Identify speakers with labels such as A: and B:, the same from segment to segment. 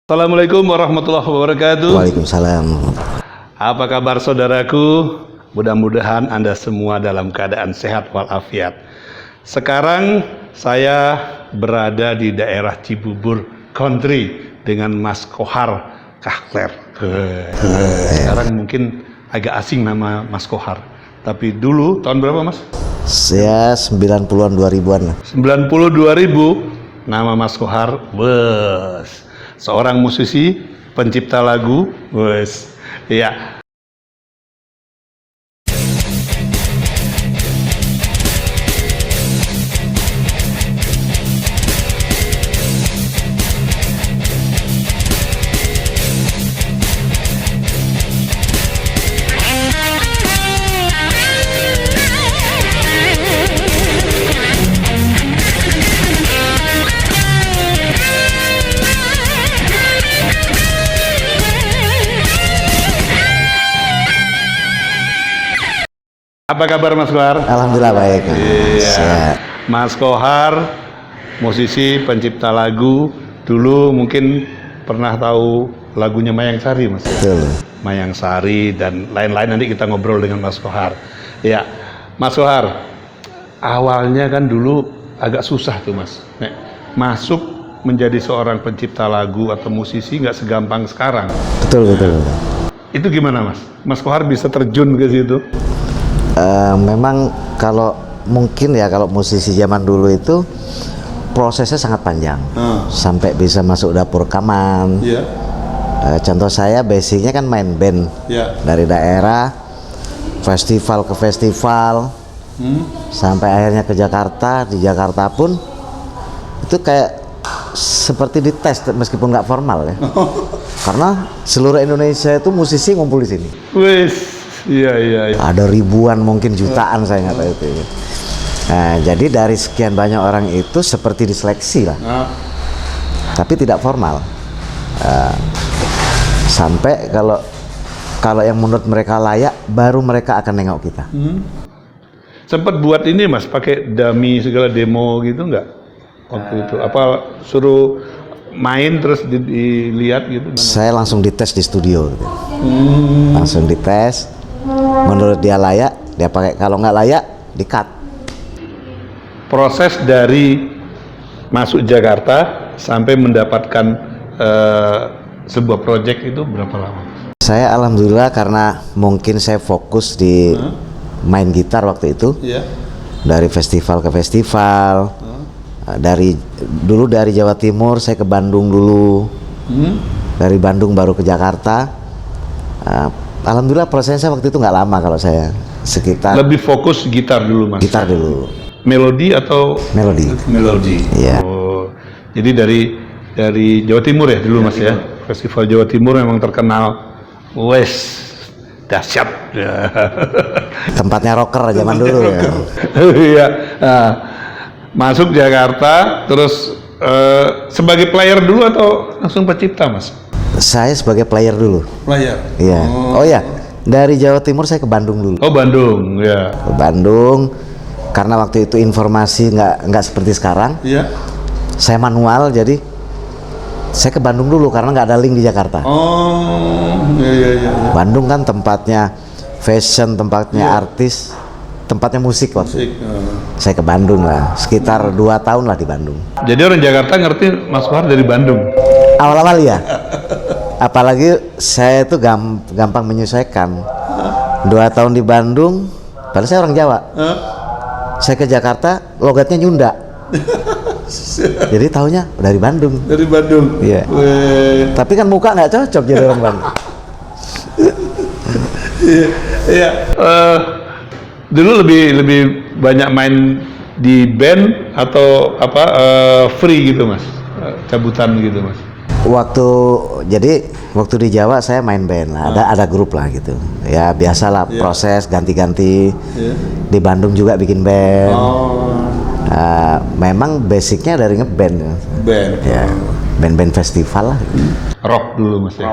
A: Assalamualaikum warahmatullahi wabarakatuh.
B: Waalaikumsalam.
A: Apa kabar saudaraku? Mudah-mudahan Anda semua dalam keadaan sehat walafiat. Sekarang saya berada di daerah Cibubur Country dengan Mas Kohar Kahler. Sekarang mungkin agak asing nama Mas Kohar. Tapi dulu tahun berapa Mas?
B: Saya 90-an 2000-an.
A: 92.000 nama Mas Kohar. Bes. Seorang musisi, pencipta lagu, wes, ya. Apa kabar Mas Kohar?
B: Alhamdulillah baik.
A: Iya. Mas Kohar, musisi, pencipta lagu. Dulu mungkin pernah tahu lagunya Mayang Sari, Mas.
B: Betul.
A: Mayang Sari dan lain-lain, nanti kita ngobrol dengan Mas Kohar. Ya, Mas Kohar, awalnya kan dulu agak susah tuh Mas. Nek, masuk menjadi seorang pencipta lagu atau musisi nggak segampang sekarang.
B: Betul.
A: Itu gimana Mas? Mas Kohar bisa terjun ke situ?
B: Memang kalau mungkin ya kalau musisi zaman dulu itu prosesnya sangat panjang sampai bisa masuk dapur rekaman.
A: Iya.
B: Contoh saya basicnya kan main band dari daerah, festival ke festival, sampai akhirnya ke Jakarta. Di Jakarta pun itu kayak seperti dites meskipun nggak formal ya, karena seluruh Indonesia itu musisi ngumpul di sini.
A: Wes. Iya.
B: Ada ribuan mungkin jutaan saya nggak tahu itu. Nah, jadi dari sekian banyak orang itu seperti diseleksi lah, tapi tidak formal. Sampai kalau yang menurut mereka layak, baru mereka akan nengok kita.
A: Sempat buat ini Mas, pakai dummy segala demo gitu nggak waktu itu? Apa suruh main terus dilihat gitu?
B: Saya langsung dites di studio, gitu. Langsung dites. Menurut dia layak, dia pakai. Kalau nggak layak, di-cut.
A: Proses dari masuk Jakarta sampai mendapatkan sebuah proyek itu berapa lama?
B: Saya alhamdulillah karena mungkin saya fokus di main gitar waktu itu. Dari festival ke festival. Dulu dari Jawa Timur saya ke Bandung dulu. Dari Bandung baru ke Jakarta. Alhamdulillah prosesnya waktu itu nggak lama kalau saya, sekitar.
A: Lebih fokus gitar dulu Mas?
B: Gitar dulu.
A: Melodi atau?
B: Melodi. Iya.
A: Oh, jadi dari Jawa Timur ya dulu Mas ya? Festival Jawa Timur memang terkenal, wes dahsyat.
B: Tempatnya rocker zaman dulu ya.
A: Iya. Nah, masuk Jakarta, terus sebagai player dulu atau langsung pencipta Mas?
B: Saya sebagai player dulu.
A: Player.
B: Iya. Oh ya, dari Jawa Timur saya ke Bandung dulu.
A: Oh Bandung, ya.
B: Ke Bandung, karena waktu itu informasi nggak seperti sekarang.
A: Iya.
B: Saya manual, jadi saya ke Bandung dulu karena nggak ada link di Jakarta.
A: Oh, iya.
B: Bandung kan tempatnya fashion, tempatnya artis, tempatnya musik waktu. Saya ke Bandung lah, sekitar 2 tahun lah di Bandung.
A: Jadi orang Jakarta ngerti Mas Kohar dari Bandung?
B: Awal-awal ya. Apalagi saya itu gampang menyesuaikan. 2 tahun di Bandung, padahal saya orang Jawa. Saya ke Jakarta, logatnya Nyunda. Jadi taunya dari Bandung.
A: Dari Bandung.
B: Iya. Tapi kan muka nggak cocok jadi orang Bandung.
A: Iya. Dulu lebih banyak main di band atau apa free gitu Mas? Cabutan gitu Mas?
B: Waktu di Jawa saya main band lah, ada grup lah gitu. Ya biasalah proses ganti-ganti. Di Bandung juga bikin band. Memang basicnya dari ngeband.
A: Band.
B: Ya, band-band festival lah.
A: Rock dulu Mas ya.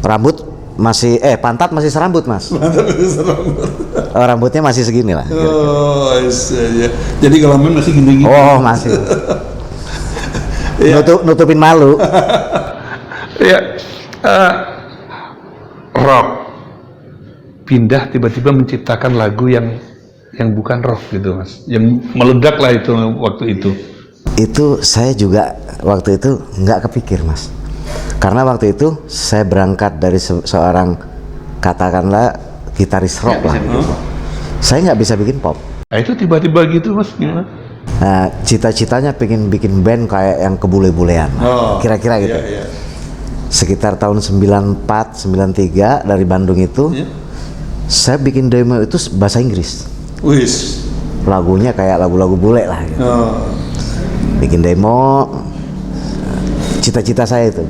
B: Rambut masih pantat masih serambut, Mas.
A: Pantat masih serambut.
B: Oh, rambutnya masih segini lah.
A: Oh, iya. Jadi kalau main masih gini-gini.
B: Oh, masih. Nutupin malu.
A: Ya, rock pindah tiba-tiba menciptakan lagu yang bukan rock gitu, Mas. Yang meledak lah itu waktu itu.
B: Itu saya juga waktu itu nggak kepikir, Mas. Karena waktu itu saya berangkat dari seorang katakanlah gitaris rock lah. Saya nggak bisa bikin pop.
A: Nah, itu tiba-tiba gitu, Mas, gimana?
B: Nah, cita-citanya pengen bikin band kayak yang kebule-bulean, kira-kira gitu.
A: Iya.
B: Sekitar tahun 94, 93 dari Bandung itu, saya bikin demo itu bahasa Inggris.
A: Wis.
B: Lagunya kayak lagu-lagu bule lah. Gitu. Bikin demo, cita-cita saya itu.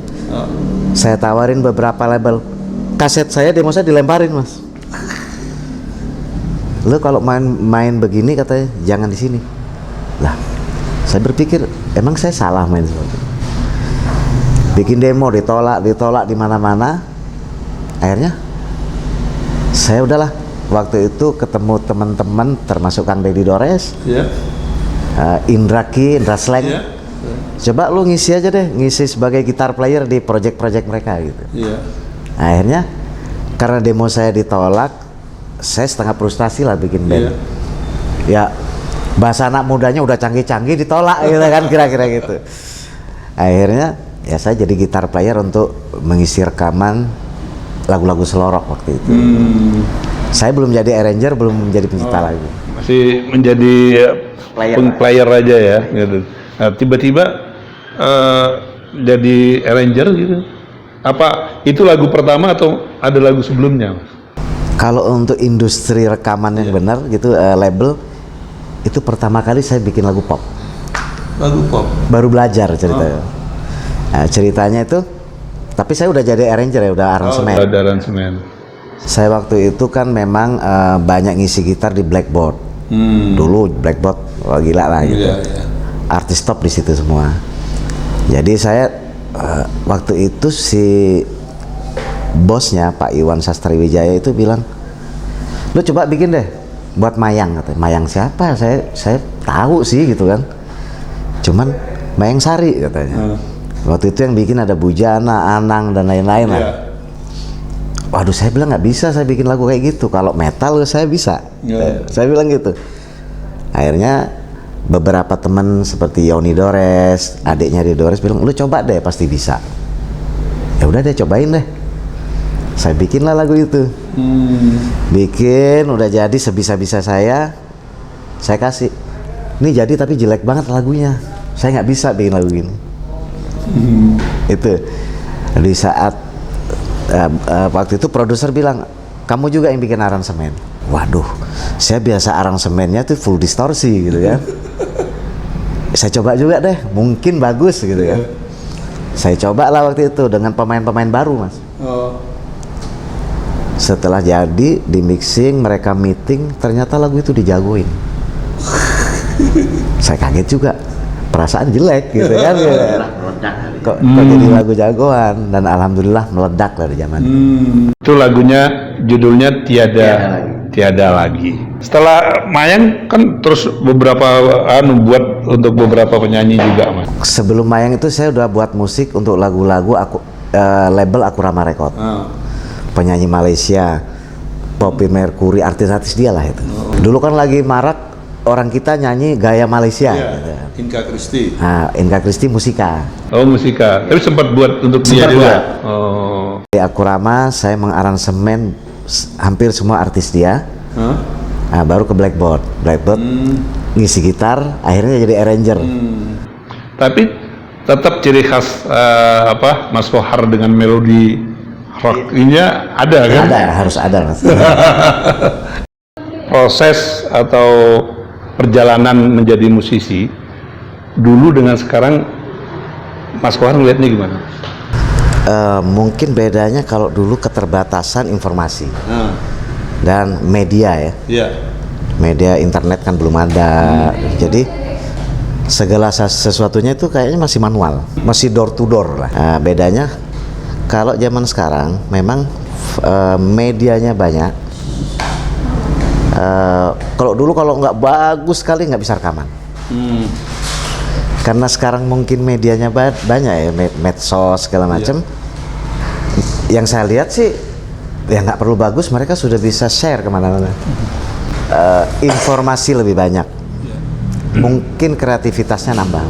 B: Saya tawarin beberapa label, kaset saya, demo saya dilemparin, Mas. Lo kalau main begini katanya jangan di sini. Lah, saya berpikir emang saya salah main seperti itu. Bikin demo ditolak di mana-mana. Akhirnya saya udahlah. Waktu itu ketemu teman-teman termasuk Kang Deddy Dores, Indra Sleng. Coba lu ngisi aja deh, ngisi sebagai gitar player di project-project mereka gitu. Akhirnya karena demo saya ditolak, saya setengah frustasi lah bikin band. Ya bahasa anak mudanya udah canggih-canggih ditolak gitu kan, kira-kira gitu. Akhirnya ya saya jadi gitar player untuk mengisi rekaman lagu-lagu selorok waktu itu. Saya belum jadi arranger, belum menjadi pencipta lagu.
A: Masih menjadi player aja ya gitu. Nah, tiba-tiba jadi arranger gitu. Apa itu lagu pertama atau ada lagu sebelumnya, Mas?
B: Kalau untuk industri rekaman yang benar gitu, label itu pertama kali saya bikin lagu pop.
A: Lagu pop.
B: Baru belajar ceritanya. Nah, ceritanya itu, tapi saya udah jadi arranger ya, udah aransemen.
A: Ada aransemen.
B: Saya waktu itu kan memang banyak ngisi gitar di Blackboard. Dulu Blackboard, wah gila lah gitu. Artis top di situ semua. Jadi saya waktu itu si bosnya Pak Iwan Sastriwijaya itu bilang, lu coba bikin deh buat Mayang, katanya. Mayang siapa? Saya tahu sih gitu kan. Cuman Mayang Sari katanya. Waktu itu yang bikin ada Bujana, Anang dan lain-lain lah. Waduh, saya bilang nggak bisa saya bikin lagu kayak gitu. Kalau metal saya bisa. Saya bilang gitu. Akhirnya beberapa teman seperti Yoni Dores, adiknya di Dores bilang, lu coba deh pasti bisa. Ya udah deh, cobain deh. Saya bikinlah lagu itu. Bikin, udah jadi sebisa-bisa saya kasih. Ini jadi tapi jelek banget lagunya. Saya nggak bisa bikin lagu ini. Itu di saat waktu itu produser bilang, kamu juga yang bikin aransemen. Waduh, saya biasa aransemennya tuh full distorsi gitu kan. Saya coba juga deh, mungkin bagus gitu kan. Saya coba lah waktu itu dengan pemain-pemain baru, Mas. Setelah jadi, di mixing, mereka meeting, ternyata lagu itu dijagoin. Saya kaget juga, perasaan jelek gitu kan. Kok jadi lagu jagoan, dan alhamdulillah meledak dari zaman itu.
A: Itu lagunya judulnya Tiada Lagi. Setelah Mayang kan terus beberapa buat untuk beberapa penyanyi juga, Mas.
B: Sebelum Mayang itu saya udah buat musik untuk lagu-lagu label Akurama Record. Penyanyi Malaysia, Poppy Mercury, artis-artis dia lah itu. Dulu kan lagi marak orang kita nyanyi gaya Malaysia. Gitu.
A: Inka Christy.
B: Nah, Inka Christy Musika.
A: Oh, Musika. Tapi sempat buat untuk dia juga. Oh.
B: Di Akurama saya mengaransemen hampir semua artis dia. Nah, baru ke Blackboard. Blackboard ngisi gitar, akhirnya jadi arranger.
A: Tapi tetap ciri khas Mas Kohar dengan melodi rocknya ada kan?
B: Ada, harus ada, Mas.
A: Proses atau perjalanan menjadi musisi dulu dengan sekarang, Mas Kohar ngeliatnya gimana?
B: Mungkin bedanya kalau dulu keterbatasan informasi dan media ya. Media internet kan belum ada, jadi segala sesuatunya itu kayaknya masih manual, masih door to door lah. Bedanya Kalau zaman sekarang memang medianya banyak. Kalau dulu kalau nggak bagus sekali nggak bisa rekaman. Karena sekarang mungkin medianya banyak ya, medsos segala macam. Yang saya lihat sih ya nggak perlu bagus, mereka sudah bisa share kemana-mana. Informasi lebih banyak. Mungkin kreativitasnya nambah.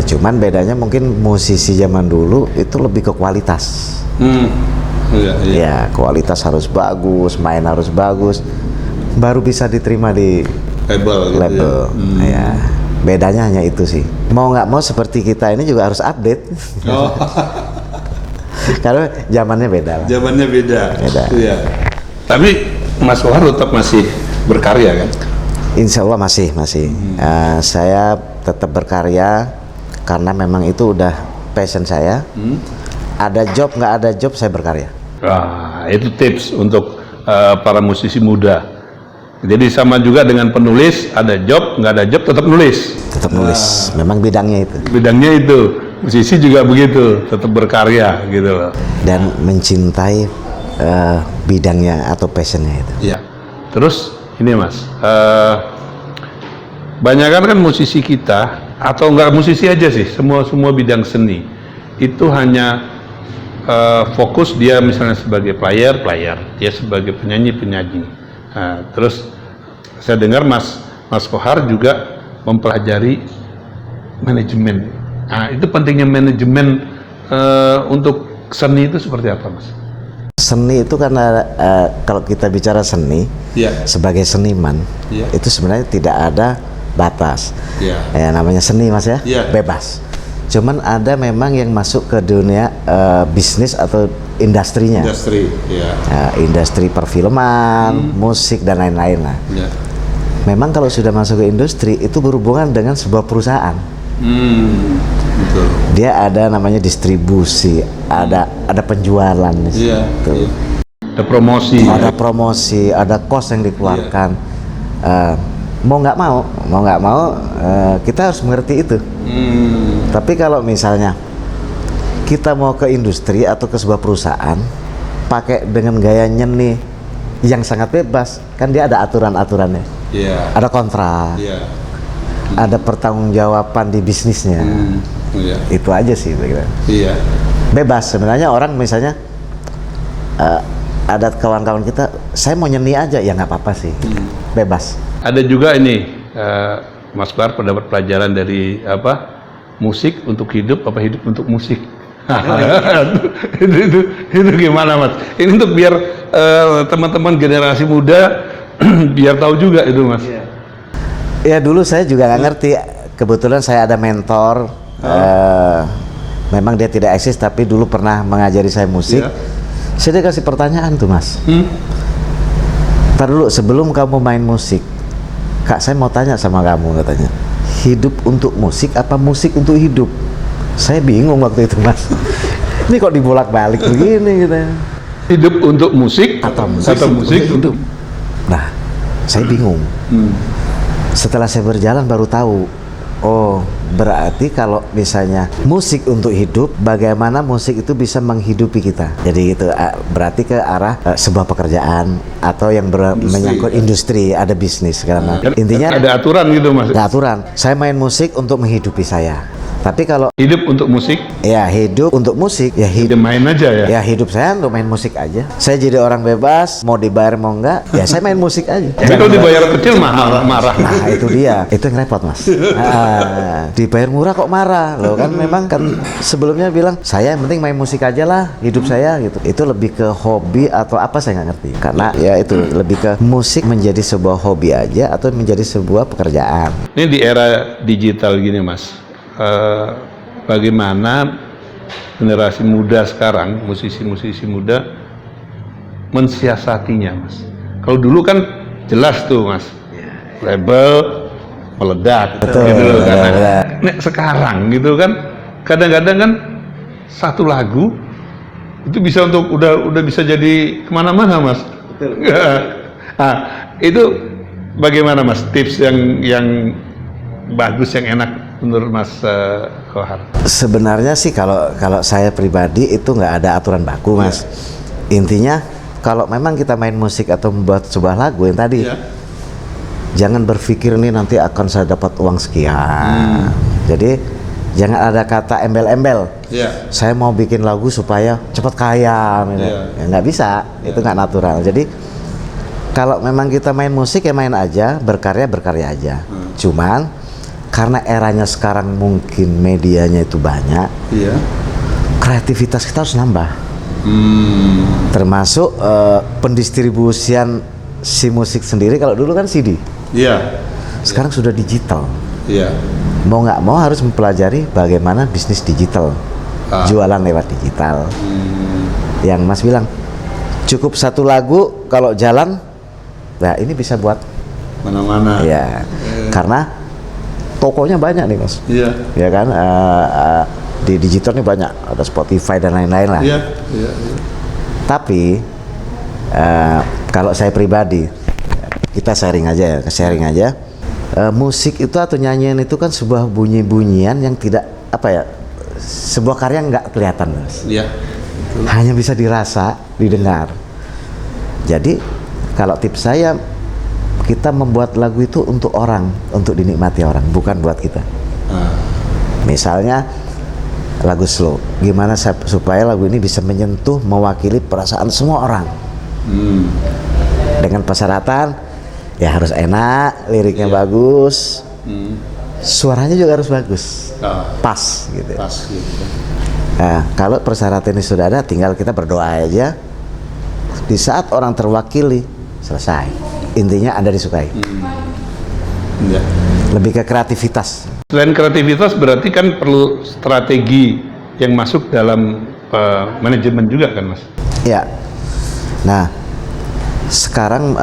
B: Cuman bedanya mungkin musisi zaman dulu itu lebih ke kualitas. Ya, kualitas harus bagus, main harus bagus, baru bisa diterima di label. Ya, bedanya hanya itu sih. Mau nggak mau seperti kita ini juga harus update. Karena zamannya beda lah.
A: Zamannya beda.
B: Iya.
A: Tapi Mas Kohar tetap masih berkarya kan?
B: Insya Allah masih. Saya tetap berkarya karena memang itu udah passion saya. Ada job nggak ada job saya berkarya.
A: Itu tips untuk para musisi muda. Jadi sama juga dengan penulis, ada job nggak ada job tetap nulis.
B: Tetap nulis. Memang bidangnya itu.
A: Bidangnya itu. Musisi juga begitu, tetap berkarya gitu loh.
B: Dan mencintai bidangnya atau passionnya itu.
A: Iya. Terus ini Mas, banyak kan musisi kita atau enggak musisi aja sih, semua bidang seni itu hanya fokus dia misalnya sebagai player, dia sebagai penyanyi. Terus saya dengar Mas Kohar juga mempelajari manajemen. Itu pentingnya manajemen untuk seni itu seperti apa Mas?
B: Seni itu karena kalau kita bicara seni, sebagai seniman, itu sebenarnya tidak ada batas. Ya namanya seni Mas ya, bebas. Cuman ada memang yang masuk ke dunia bisnis atau industrinya. Industri perfilman, musik dan lain-lain lah. Memang kalau sudah masuk ke industri itu berhubungan dengan sebuah perusahaan.
A: Betul.
B: Dia ada namanya distribusi, ada penjualan di situ. Ada promosi, ada cost yang dikeluarkan. Mau nggak mau kita harus mengerti itu. Tapi kalau misalnya kita mau ke industri atau ke sebuah perusahaan pakai dengan gaya nyeni yang sangat bebas, kan dia ada aturan-aturannya. Ada kontrak. Ada pertanggungjawaban di bisnisnya. Itu aja sih kira-kira. Bebas sebenarnya. Orang misalnya ada kawan-kawan kita, saya mau nyeni aja, ya nggak apa-apa sih. Bebas.
A: Ada juga ini Mas Kohar pendapat pelajaran dari musik untuk hidup apa hidup untuk musik. itu gimana Mas? Ini untuk biar teman-teman generasi muda biar tahu juga itu Mas.
B: Ya dulu saya juga nggak ngerti. Kebetulan saya ada mentor. Memang dia tidak eksis tapi dulu pernah mengajari saya musik. Saya kasih pertanyaan tuh Mas. Ntar dulu sebelum kamu main musik, Kak saya mau tanya sama kamu, katanya, hidup untuk musik apa musik untuk hidup? Saya bingung waktu itu Mas. Ini kok dibolak-balik begini gitu.
A: Hidup untuk musik
B: atau musik untuk hidup? Nah saya bingung. Setelah saya berjalan baru tahu, oh berarti kalau misalnya musik untuk hidup, bagaimana musik itu bisa menghidupi kita. Jadi itu berarti ke arah sebuah pekerjaan atau yang menyangkut industri, ada bisnis segala macam. Intinya
A: ada aturan gitu Mas.
B: Ada aturan. Saya main musik untuk menghidupi saya. Tapi kalau
A: hidup untuk musik,
B: ya hidup untuk musik, ya hidup
A: main aja ya.
B: Ya hidup saya untuk main musik aja. Saya jadi orang bebas, mau dibayar mau enggak, ya saya main musik aja.
A: Tapi kalau dibayar kecil marah.
B: Nah itu dia, itu yang repot Mas. Dibayar murah kok marah, loh kan memang kan sebelumnya bilang saya yang penting main musik aja lah, hidup saya gitu. Itu lebih ke hobi atau apa saya nggak ngerti. Karena ya itu lebih ke musik menjadi sebuah hobi aja atau menjadi sebuah pekerjaan.
A: Ini di era digital gini Mas. Bagaimana generasi muda sekarang, musisi-musisi muda mensiasatinya Mas. Kalau dulu kan jelas tuh Mas, label meledak.
B: Betul,
A: gitu kan. Nah, sekarang gitu kan, kadang-kadang kan satu lagu itu bisa untuk udah bisa jadi kemana-mana Mas. Betul. Itu bagaimana Mas tips yang bagus, yang enak menurut Mas Kohar?
B: Sebenarnya sih kalau saya pribadi itu nggak ada aturan baku, Mas. Intinya kalau memang kita main musik atau membuat sebuah lagu yang tadi, jangan berpikir nih nanti akan saya dapat uang sekian. Jadi jangan ada kata embel-embel. Saya mau bikin lagu supaya cepat kaya, ya, nggak bisa. Itu nggak natural. Jadi kalau memang kita main musik ya main aja, berkarya aja. Cuman karena eranya sekarang mungkin medianya itu banyak, kreativitas kita harus nambah. Termasuk pendistribusian si musik sendiri. Kalau dulu kan CD, sekarang sudah digital. Mau nggak mau harus mempelajari bagaimana bisnis digital, jualan lewat digital. Yang Mas bilang cukup satu lagu kalau jalan, nah ini bisa buat
A: mana-mana.
B: Ya, karena tokonya banyak nih, Mas. Ya kan, di digital nih banyak, ada Spotify dan lain-lain lah. Tapi kalau saya pribadi, kita sharing aja. Musik itu atau nyanyian itu kan sebuah bunyi-bunyian yang tidak sebuah karya nggak kelihatan, Mas. Hanya bisa dirasa, didengar. Jadi kalau tips saya, kita membuat lagu itu untuk orang, untuk dinikmati orang, bukan buat kita. Misalnya lagu slow, gimana supaya lagu ini bisa menyentuh, mewakili perasaan semua orang. Dengan persyaratan ya harus enak, liriknya bagus, suaranya juga harus bagus, pas gitu. Nah, kalau persyaratan ini sudah ada, tinggal kita berdoa aja. Di saat orang terwakili, selesai. Intinya Anda disukai. Lebih ke kreativitas.
A: Selain kreativitas berarti kan perlu strategi yang masuk dalam manajemen juga kan, Mas?
B: Ya. Nah, sekarang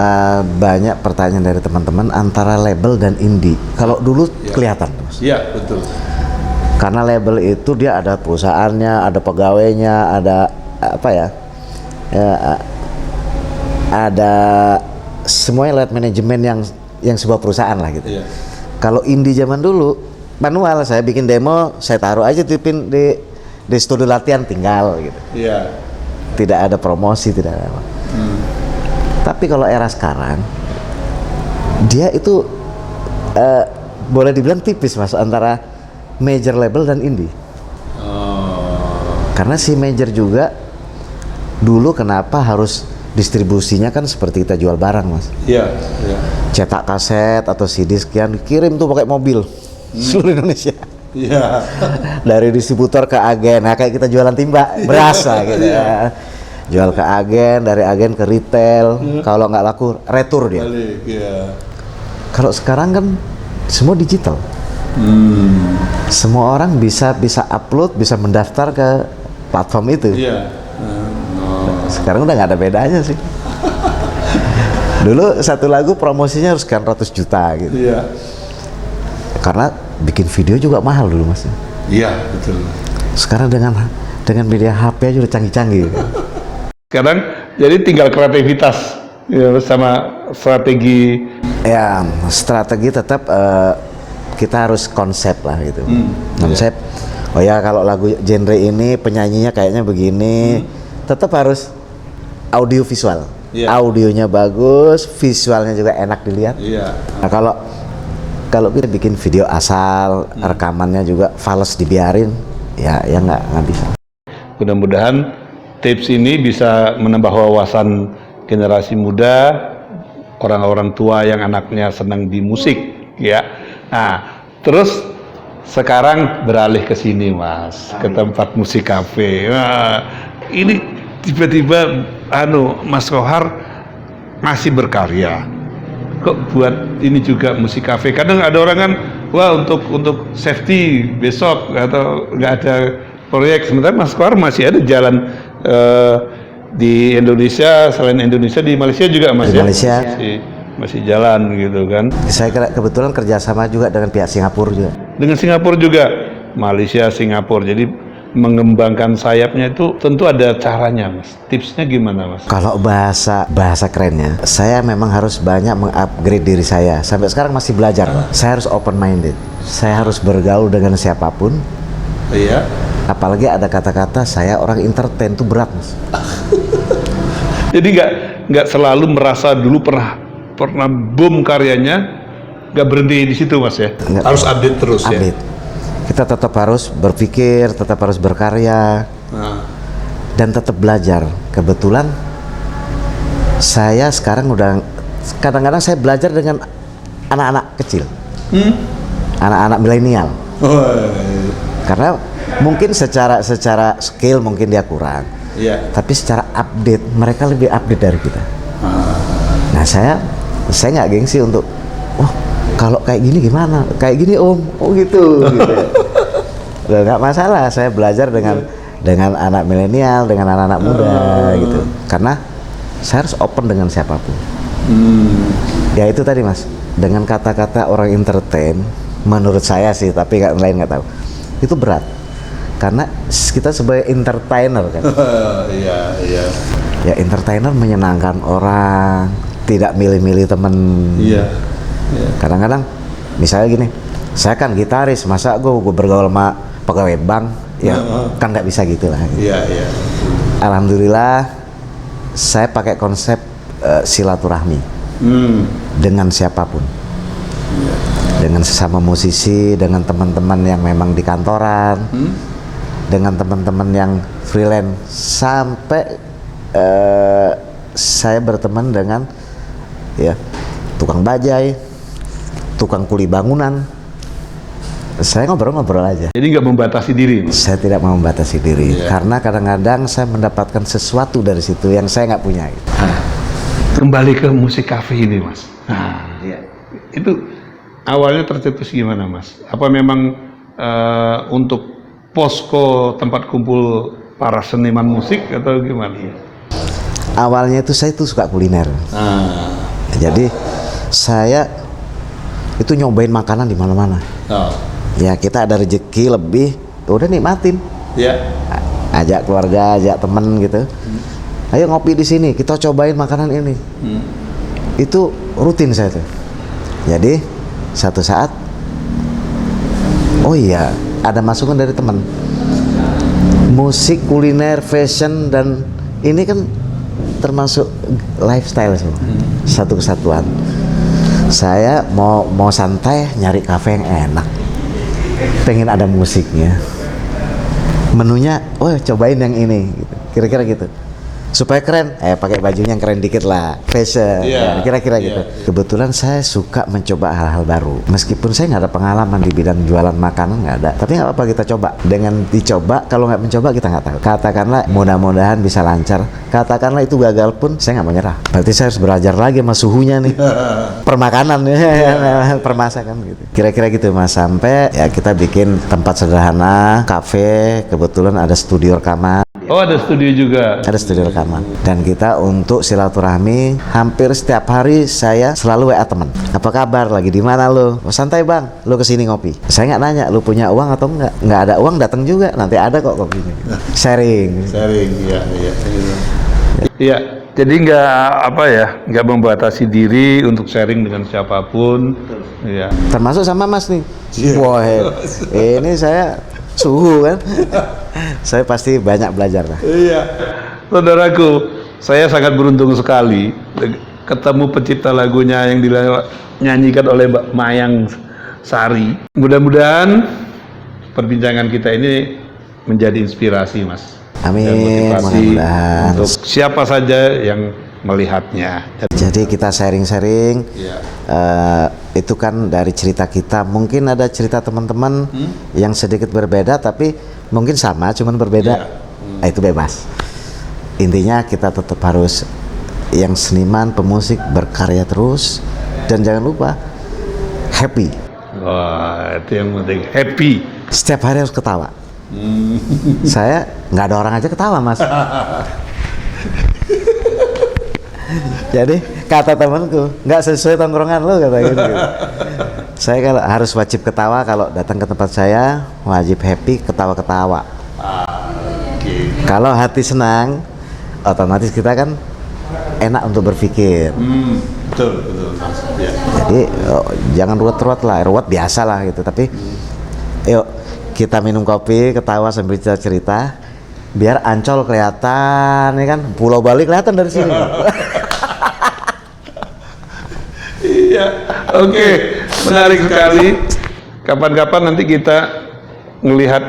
B: banyak pertanyaan dari teman-teman antara label dan indie. Kalau dulu kelihatan, Mas.
A: Iya, betul.
B: Karena label itu dia ada perusahaannya, ada pegawainya, ada ada semuanya lewat manajemen yang sebuah perusahaan lah gitu. Kalau indie zaman dulu manual, saya bikin demo, saya taruh aja tipin di studio latihan, tinggal gitu. Tidak ada promosi, tidak ada apa. Tapi kalau era sekarang, dia itu boleh dibilang tipis, Mas, antara major label dan indie. Karena si major juga dulu kenapa harus distribusinya kan seperti kita jual barang, Mas. Cetak kaset atau CD sekian, dikirim tuh pakai mobil seluruh Indonesia. Dari distributor ke agen, nah kayak kita jualan timba, berasa gitu ya. Jual ke agen, dari agen ke retail, kalau nggak laku retur dia. Kalau sekarang kan semua digital, semua orang bisa upload, bisa mendaftar ke platform itu. Sekarang udah nggak ada bedanya sih. Dulu satu lagu promosinya harus sekian ratus juta gitu. Karena bikin video juga mahal dulu, Mas.
A: Betul.
B: Sekarang dengan media HP aja udah canggih-canggih.
A: Sekarang jadi tinggal kreativitas sama strategi. Ya,
B: strategi tetap kita harus konsep lah gitu. Konsep. Oh ya, kalau lagu genre ini penyanyinya kayaknya begini, tetap harus audio visual. Audionya bagus, visualnya juga enak dilihat. Nah, kalau kita bikin video asal, rekamannya juga fals dibiarin, ya nggak bisa.
A: Mudah-mudahan tips ini bisa menambah wawasan generasi muda, orang-orang tua yang anaknya senang di musik, ya. Nah, terus sekarang beralih ke sini, Mas, ke tempat musik kafe. Nah, ini tiba-tiba, Mas Kohar masih berkarya. Kok buat ini juga musik kafe? Kadang ada orang kan, wah untuk safety besok atau nggak ada proyek. Sementara Mas Kohar masih ada jalan di Indonesia, selain Indonesia di Malaysia juga, Mas,
B: di Malaysia
A: masih jalan gitu kan.
B: Saya kebetulan kerjasama juga dengan pihak Singapura juga.
A: Dengan Singapura juga, Malaysia, Singapura. Jadi mengembangkan sayapnya itu tentu ada caranya, Mas. Tipsnya gimana, Mas?
B: Kalau bahasa kerennya, saya memang harus banyak mengupgrade diri saya. Sampai sekarang masih belajar. Saya harus open minded. Saya harus bergaul dengan siapapun.
A: Iya.
B: Apalagi ada kata-kata saya orang entertain itu berat, Mas.
A: Jadi nggak selalu merasa dulu pernah boom karyanya, nggak berhenti di situ, Mas ya.
B: Nggak.
A: Harus update terus
B: Update.
A: ya.
B: Kita tetap harus berpikir, tetap harus berkarya, dan tetap belajar. Kebetulan saya sekarang udah kadang-kadang saya belajar dengan anak-anak kecil, anak-anak milenial. Karena mungkin secara skill mungkin dia kurang, tapi secara update mereka lebih update dari kita. Nah saya nggak gengsi untuk, kalau kayak gini gimana? Kayak gini om, gitu. Nggak masalah, saya belajar dengan anak milenial, dengan anak-anak muda gitu. Karena saya harus open dengan siapapun. Ya itu tadi Mas, dengan kata-kata orang entertain, menurut saya sih, tapi lain nggak tahu. Itu berat. Karena kita sebagai entertainer kan.
A: Iya.
B: Ya entertainer menyenangkan orang, tidak milih-milih temen.
A: Iya.
B: Kadang-kadang misalnya gini, saya kan gitaris, masa gue bergaul sama pegawai bank, ya kan nggak bisa gitu lah.
A: Iya.
B: Alhamdulillah saya pakai konsep silaturahmi dengan siapapun, dengan sesama musisi, dengan teman-teman yang memang di kantoran, dengan teman-teman yang freelance, sampai saya berteman dengan tukang bajai, tukang kuli bangunan. Saya ngobrol-ngobrol aja.
A: Jadi nggak membatasi diri.
B: Saya tidak mau membatasi diri, karena kadang-kadang saya mendapatkan sesuatu dari situ yang saya nggak punya.
A: Kembali ke musik cafe ini, Mas. Itu awalnya tercetus gimana, Mas? Apa memang untuk posko tempat kumpul para seniman musik atau gimana?
B: Awalnya itu saya suka kuliner. Jadi saya itu nyobain makanan di mana-mana. Ya kita ada rezeki lebih, udah nikmatin. Ajak keluarga, ajak temen gitu. Ayo ngopi di sini, kita cobain makanan ini. Itu rutin saya tuh. Jadi satu saat, ada masukan dari teman. Musik, kuliner, fashion, dan ini kan termasuk lifestyle semua. Satu kesatuan. Saya mau santai, nyari kafe yang enak, pengen ada musiknya, menunya cobain yang ini gitu. Kira-kira gitu supaya keren, pakai bajunya yang keren dikit lah, fashion, kira-kira gitu. Kebetulan saya suka mencoba hal-hal baru, meskipun saya nggak ada pengalaman di bidang jualan makanan, nggak ada, tapi nggak apa-apa, kita coba. Dengan dicoba, kalau nggak mencoba kita nggak tahu. Katakanlah mudah-mudahan bisa lancar, katakanlah itu gagal pun saya nggak mau nyerah. Berarti saya harus belajar lagi sama suhunya nih, permakanan permasakan gitu. Kira-kira gitu Mas, sampai ya kita bikin tempat sederhana, kafe, kebetulan ada studio rekaman.
A: Ada studio juga.
B: Ada studio rekaman. Dan kita untuk silaturahmi hampir setiap hari saya selalu WA teman. Apa kabar? Lagi di mana lo? Santai bang, lo kesini ngopi. Saya nggak nanya lo punya uang atau enggak. Nggak ada uang datang juga. Nanti ada kok kopinya. Sharing.
A: Iya. Jadi nggak membatasi diri untuk sharing dengan siapapun. Iya.
B: Termasuk sama Mas nih. Wah, ini saya suhu kan. Saya pasti banyak belajar lah.
A: Iya, saudaraku, saya sangat beruntung sekali ketemu pencipta lagunya yang dinyanyikan oleh Mbak Mayang Sari. Mudah-mudahan perbincangan kita ini menjadi inspirasi, Mas.
B: Amin.
A: Dan motivasi
B: mudah-mudahan
A: untuk siapa saja yang melihatnya.
B: Jadi kita sharing-sharing. Itu kan dari cerita kita, mungkin ada cerita teman-teman yang sedikit berbeda tapi mungkin sama, cuman berbeda. Itu bebas. Intinya kita tetap harus yang seniman, pemusik berkarya terus, dan jangan lupa happy.
A: Wah, itu yang penting, happy.
B: Setiap hari harus ketawa. Saya nggak ada orang aja ketawa Mas. Jadi kata temanku, nggak sesuai tongkrongan lo kata gitu. Saya kalau harus wajib ketawa, kalau datang ke tempat saya wajib happy, ketawa-ketawa. Kalau hati senang, otomatis kita kan enak untuk berpikir.
A: Betul, Mas. Ya.
B: Jadi jangan ruwet-ruwet lah, ruwet biasa lah gitu. Tapi yuk kita minum kopi, ketawa sambil cerita, biar Ancol kelihatan, ya kan? Pulau Bali kelihatan dari sini.
A: Iya, oke, menarik sekali. Kapan-kapan nanti kita ngelihat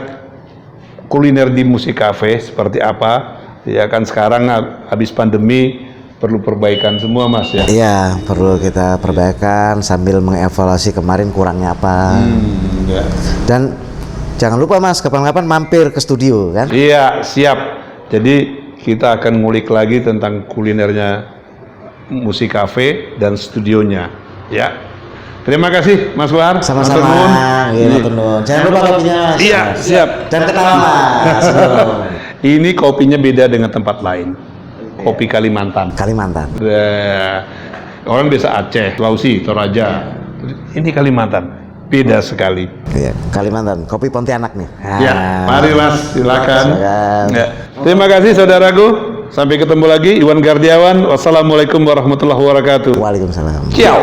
A: kuliner di Musik Cafe seperti apa. Ya kan sekarang habis pandemi perlu perbaikan semua, Mas ya.
B: Iya, perlu kita perbaikan sambil mengevaluasi kemarin kurangnya apa.
A: Ya.
B: Dan jangan lupa Mas, kapan-kapan mampir ke studio kan?
A: Iya, siap. Jadi kita akan ngulik lagi tentang kulinernya Musik Cafe dan studionya. Ya. Terima kasih Mas Wahar.
B: Sama-sama. Iya, matur nuwun. Jangan lupa kopinya Mas.
A: Iya, siap.
B: Dan kenalan Mas.
A: Ini kopinya beda dengan tempat lain. Kopi Kalimantan.
B: Kalimantan.
A: Orang biasa Aceh, Sulawesi, Toraja. Ini Kalimantan. Beda sekali.
B: Iya, Kalimantan. Kopi Pontianak nih.
A: Ya, mari Mas, silakan.
B: Silakan.
A: Ya. Terima kasih saudaraku. Sampai ketemu lagi. Iwan Gardiawan. Wassalamualaikum warahmatullahi wabarakatuh.
B: Waalaikumsalam.
A: Ciao.